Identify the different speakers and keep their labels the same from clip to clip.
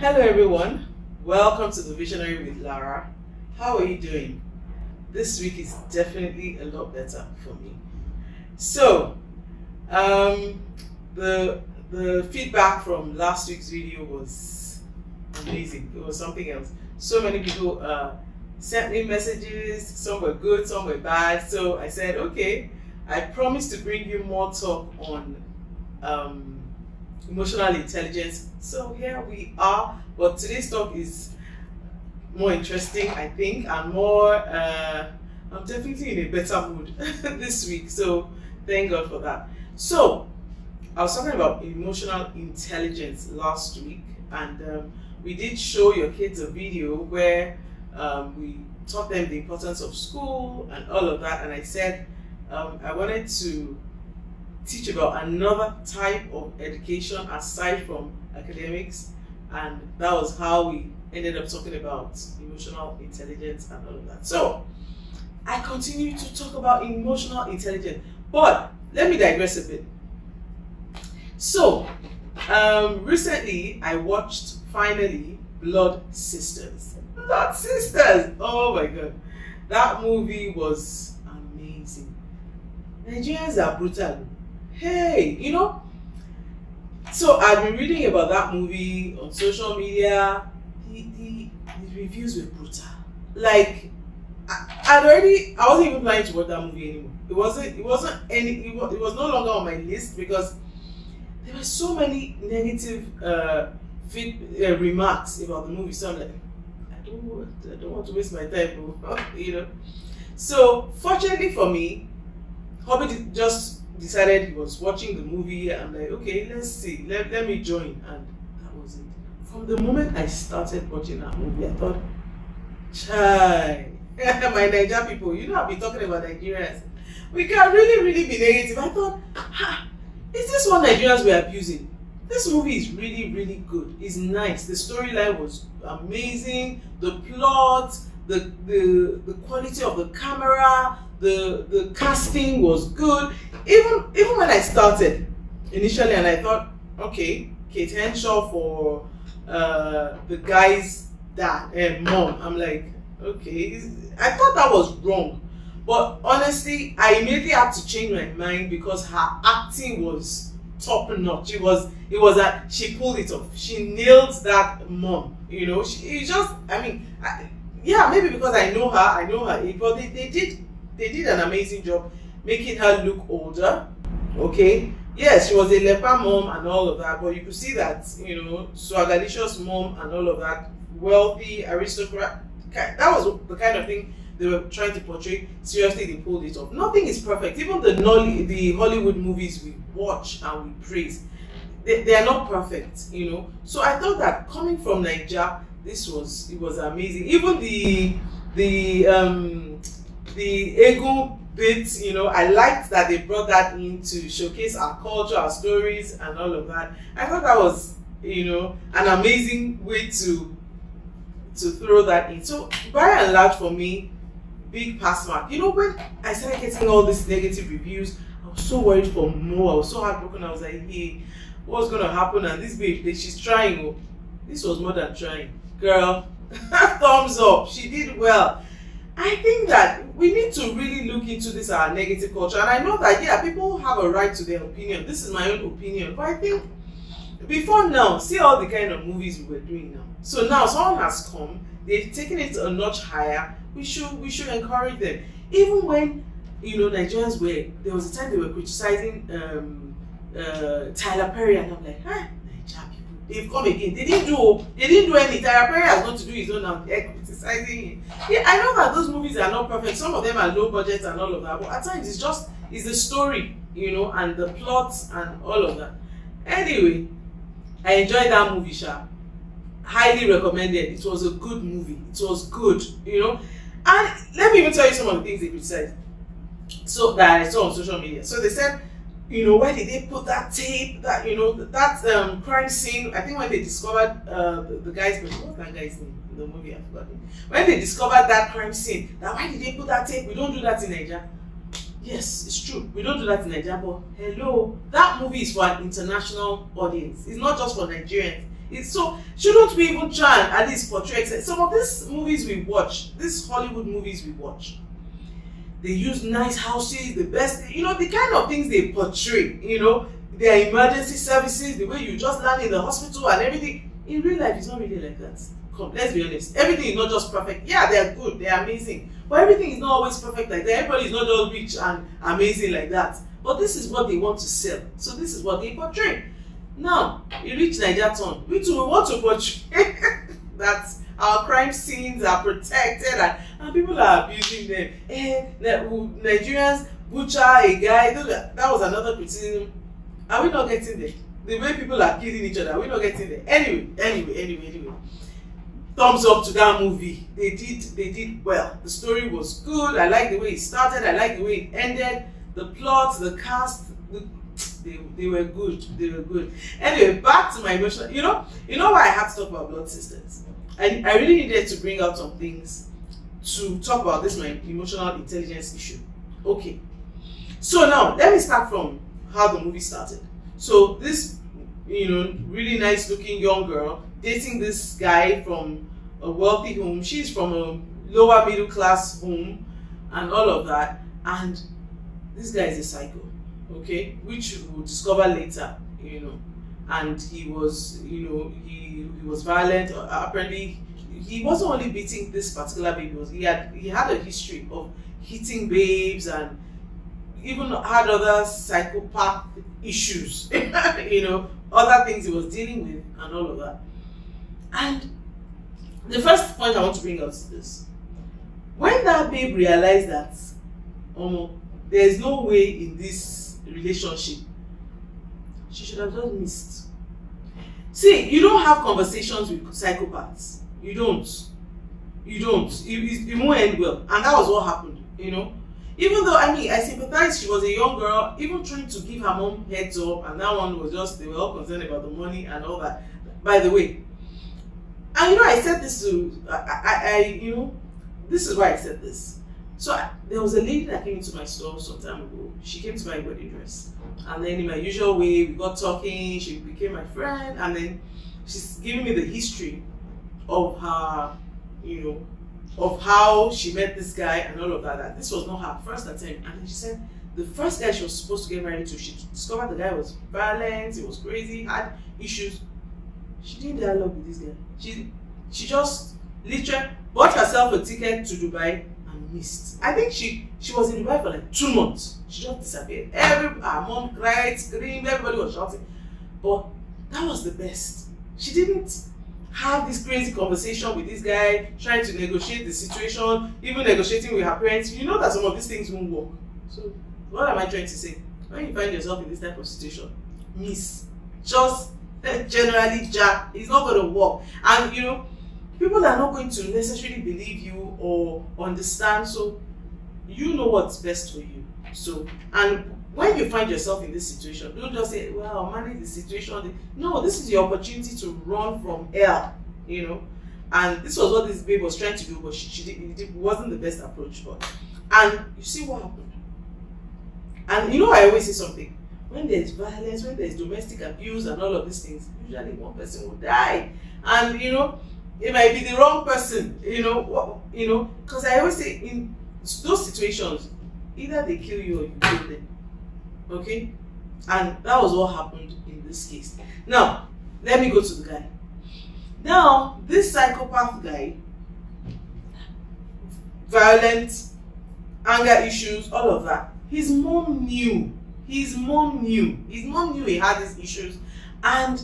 Speaker 1: Hello everyone, welcome to the Visionary with Lara. How are you doing? This week is definitely a lot better for me. So, the feedback from last week's video was amazing. It was something else. So many people sent me messages. Some were good, some were bad. So I said, okay, I promise to bring you more talk on emotional intelligence. So here we are, but today's talk is more interesting, I think, and more I'm definitely in a better mood this week, so thank God for that. So I was talking about emotional intelligence last week, and we did show your kids a video where we taught them the importance of school and all of that, and I said I wanted to teach about another type of education aside from academics, and that was how we ended up talking about emotional intelligence and all of that. So I continue to talk about emotional intelligence, but let me digress a bit. So recently I watched finally Blood Sisters. Blood Sisters! Oh my god, that movie was amazing. Nigerians are brutal. Hey, you know, so I've been reading about that movie on social media. The reviews were brutal. Like, I wasn't even planning to watch that movie anymore. It was no longer on my list because there were so many negative remarks about the movie. So I'm like, I don't want to waste my time, you know. So fortunately for me, Hobby just decided he was watching the movie, and I'm like, okay, let's see, let me join, and that was it. From the moment I started watching that movie, I thought, chai, my Nigerian people, you know, I've been talking about Nigerians, we can really be negative. I thought, is this what Nigerians were abusing? This movie is really good. It's nice. The storyline was amazing. The plot, the quality of the camera, the casting was good. Even when I started initially, and I thought, okay, Kate Henshaw for the guy's dad and mom, I'm like, okay, I thought that was wrong. But honestly, I immediately had to change my mind because her acting was top notch. It was that she pulled it off. She nailed that mom. You know, yeah, maybe because I know her age, but they did an amazing job making her look older. Okay, yes, she was a leper mom and all of that, but you could see that, you know, swagalicious mom and all of that, wealthy aristocrat. That was the kind of thing they were trying to portray. Seriously, they pulled it off. Nothing is perfect. Even the Hollywood movies we watch and we praise, they are not perfect, you know. So I thought that coming from Nigeria, it was amazing. Even the Egu bit, you know, I liked that they brought that in to showcase our culture, our stories, and all of that. I thought that was, you know, an amazing way to throw that in. So by and large, for me, big pass mark. You know, when I started getting all these negative reviews, I was so worried for more. I was so heartbroken. I was like, hey, what's gonna happen? And this babe, she's trying. Oh, this was more than trying, girl. Thumbs up. She did well. I think that we need to really look into this, our negative culture. And I know that, yeah, people have a right to their opinion. This is my own opinion. But I think before now, see all the kind of movies we were doing now. So now someone has come, they've taken it a notch higher. We should encourage them. Even when, you know, Nigerians there was a time they were criticizing Tyler Perry, and I'm like, Nigerian people, they've come again. They didn't do any. Tyler Perry has got to do his own now. They're criticizing him. Yeah, I know that those movies are not perfect. Some of them are low budget and all of that, but at times it's the story, you know, and the plots and all of that. Anyway, I enjoyed that movie, Sha. Highly recommended. It was a good movie. It was good, you know. And let me even tell you some of the things they criticized. So that I saw on social media. So they said, you know, why did they put that tape, that, you know, that crime scene? I think when they discovered the guy's name, what's that guy's name in the movie? I forgot it. When they discovered that crime scene, that why did they put that tape? We don't do that in Nigeria. Yes, it's true. We don't do that in Nigeria, but hello, that movie is for an international audience. It's not just for Nigerians. It's so, shouldn't we even try and at least portray some of these movies we watch, these Hollywood movies we watch, they use nice houses, the best, you know, the kind of things they portray, you know, their emergency services, the way you just land in the hospital and everything. In real life, it's not really like that. Come, let's be honest. Everything is not just perfect. Yeah, they're good, they're amazing. But everything is not always perfect like that. Everybody is not just rich and amazing like that. But this is what they want to sell. So this is what they portray. Now, you reach Niger Town. We too, we want to portray that our crime scenes are protected and people are abusing them. Nigerians butcher a guy. That was another criticism. Are we not getting there? The way people are killing each other, are we not getting there? Anyway. Thumbs up to that movie. They did well. The story was good. I like the way it started. I like the way it ended. The plot, the cast, they were good. They were good. Anyway, back to my emotional. You know why I had to talk about Blood Sisters? I really needed to bring out some things to talk about this, my emotional intelligence issue. Okay. So now let me start from how the movie started. So this, really nice looking young girl dating this guy from a wealthy home. She's from a lower middle class home and all of that. And this guy is a psycho, okay? Which we'll discover later, And he was, he was violent. Apparently, he wasn't only beating this particular baby. He had a history of hitting babes and even had other psychopath issues, other things he was dealing with and all of that. And the first point I want to bring out is this. When that babe realized that there's no way in this relationship, she should have just missed. See, you don't have conversations with psychopaths. You don't. It won't end well. And that was what happened, Even though, I sympathize, she was a young girl, even trying to give her mom heads up, and that one was just, they were all concerned about the money and all that. By the way, and I said this to, this is why I said this. So there was a lady that came into my store some time ago. She came to buy a wedding dress. And then in my usual way, we got talking, she became my friend, and then she's giving me the history of her, of how she met this guy and all of that. And this was not her first attempt. And then she said the first guy she was supposed to get married to, she discovered the guy was violent, he was crazy, had issues. She didn't dialogue with this guy. She just literally bought herself a ticket to Dubai and missed. I think she was in Dubai for like 2 months. She just disappeared. Her mom cried, screamed, everybody was shouting. But that was the best. She didn't have this crazy conversation with this guy, trying to negotiate the situation, even negotiating with her parents. You know that some of these things won't work. So what am I trying to say? When you find yourself in this type of situation, miss. Just generally jack. It's not going to work. And people are not going to necessarily believe you or understand. So you know what's best for you. So, and when you find yourself in this situation, don't just say, well, I'll manage the situation. No, this is your opportunity to run from hell, And this was what this babe was trying to do, but it wasn't the best approach. And you see what happened. And I always say something. When there's violence, when there's domestic abuse and all of these things, usually one person will die. And, it might be the wrong person, because I always say in those situations, either they kill you or you kill them. Okay? And that was what happened in this case. Now, let me go to the guy. Now, this psychopath guy, violent, anger issues, all of that, his mom knew. His mom knew he had these issues, and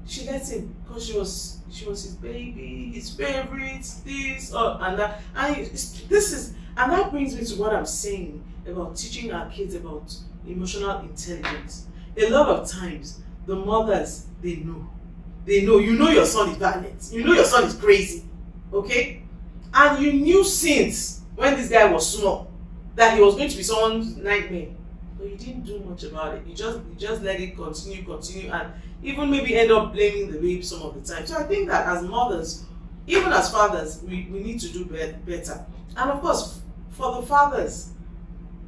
Speaker 1: she let him because she was his baby, his favorite, this and that. And that brings me to what I'm saying about teaching our kids about emotional intelligence. A lot of times, the mothers, they know. Your son is violent. Your son is crazy. Okay? And you knew since when this guy was small that he was going to be someone's nightmare. But you didn't do much about it. You just let it continue, and even maybe end up blaming the babe some of the time. So I think that as mothers, even as fathers, we need to do better. And of course, for the fathers,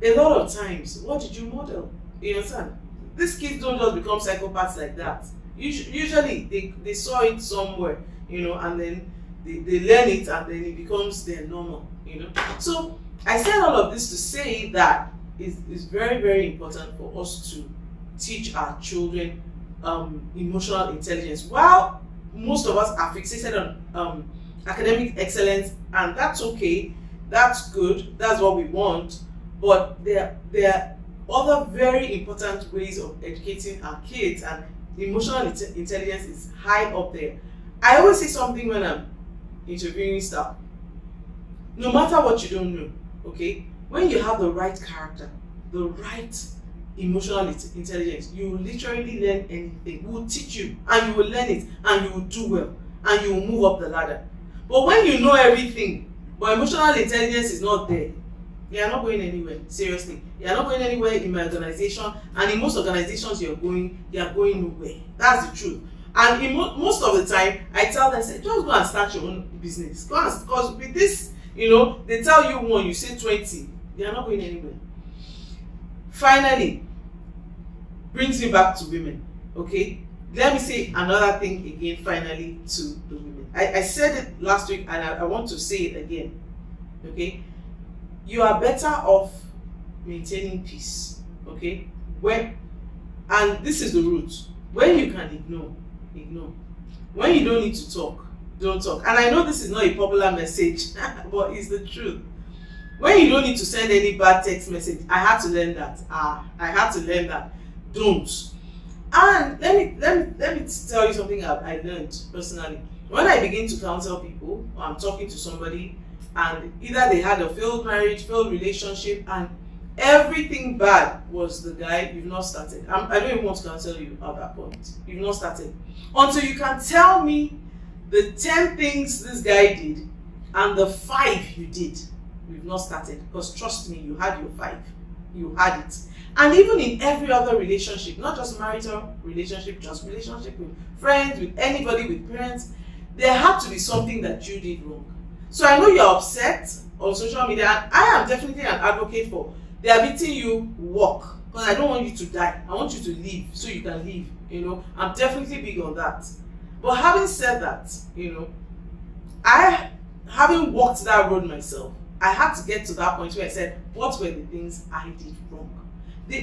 Speaker 1: a lot of times, what did you model? You understand? These kids don't just become psychopaths like that. Usually they saw it somewhere, and then they learn it, and then it becomes their normal, So I said all of this to say that it's very, very important for us to teach our children emotional intelligence. While most of us are fixated on academic excellence, and that's okay, that's good, that's what we want, but there are other very important ways of educating our kids, and emotional intelligence is high up there. I always say something when I'm interviewing staff. No matter what you don't know, okay, when you have the right character, the right emotional intelligence, you will literally learn anything. We will teach you, and you will learn it, and you will do well, and you will move up the ladder. But when you know everything, but emotional intelligence is not there, you are not going anywhere. Seriously, you are not going anywhere in my organization, and in most organizations you are going nowhere. That's the truth. And in most of the time, I tell them, say, just go and start your own business. Because with this, they tell you 1, you say 20. They are not going anywhere. Finally, brings me back to women. Okay, let me say another thing again. Finally, to the women. I said it last week, and I want to say it again. Okay. You are better off maintaining peace, okay? And this is the root. When you can ignore. When you don't need to talk, don't talk. And I know this is not a popular message, but it's the truth. When you don't need to send any bad text message, I had to learn that. Don't. And let me tell you something I learned personally. When I begin to counsel people, or I'm talking to somebody, and either they had a failed marriage, failed relationship, and everything bad was the guy, you've not started. I don't even want to counsel you at that point. You've not started. Until you can tell me the 10 things this guy did and the 5 you did, we've not started. Because trust me, you had your 5. You had it. And even in every other relationship, not just marital relationship, just relationship with friends, with anybody, with parents, there had to be something that you did wrong. So I know you're upset on social media, and I am definitely an advocate for the ability you walk, because I don't want you to die. I want you to live so you can live. I'm definitely big on that. But having said that, I having walked that road myself, I had to get to that point where I said, what were the things I did wrong?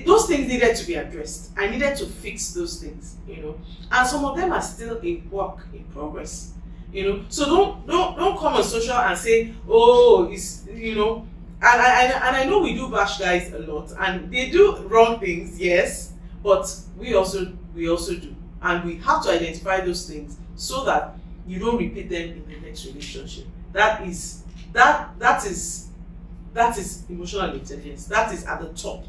Speaker 1: Those things needed to be addressed. I needed to fix those things, and some of them are still a work in progress. So don't come on social and say, oh, it's and I know we do bash guys a lot, and they do wrong things, yes, but we also do, and we have to identify those things so that you don't repeat them in the next relationship. That is emotional intelligence. That is at the top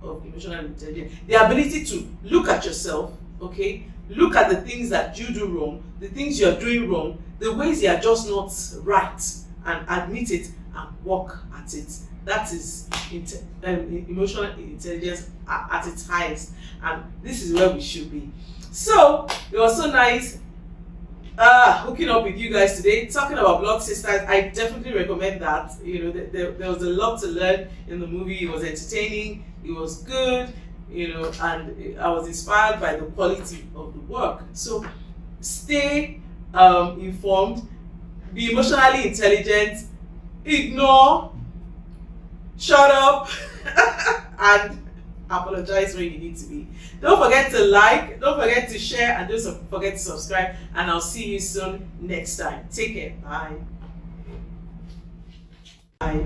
Speaker 1: of emotional intelligence. The ability to look at yourself, okay? Look at the things that you do wrong, the things you are doing wrong, the ways you are just not right, and admit it and work at it. That is emotional intelligence at its highest, and this is where we should be. So it was so nice hooking up with you guys today, talking about Blood Sisters. I definitely recommend that. There was a lot to learn in the movie. It was entertaining, it was good, and I was inspired by the quality of the work. So stay informed, be emotionally intelligent, ignore, shut up, and apologize when you need to be. Don't forget to like, don't forget to share, and don't forget to subscribe, and I'll see you soon next time. Take care. Bye. Bye.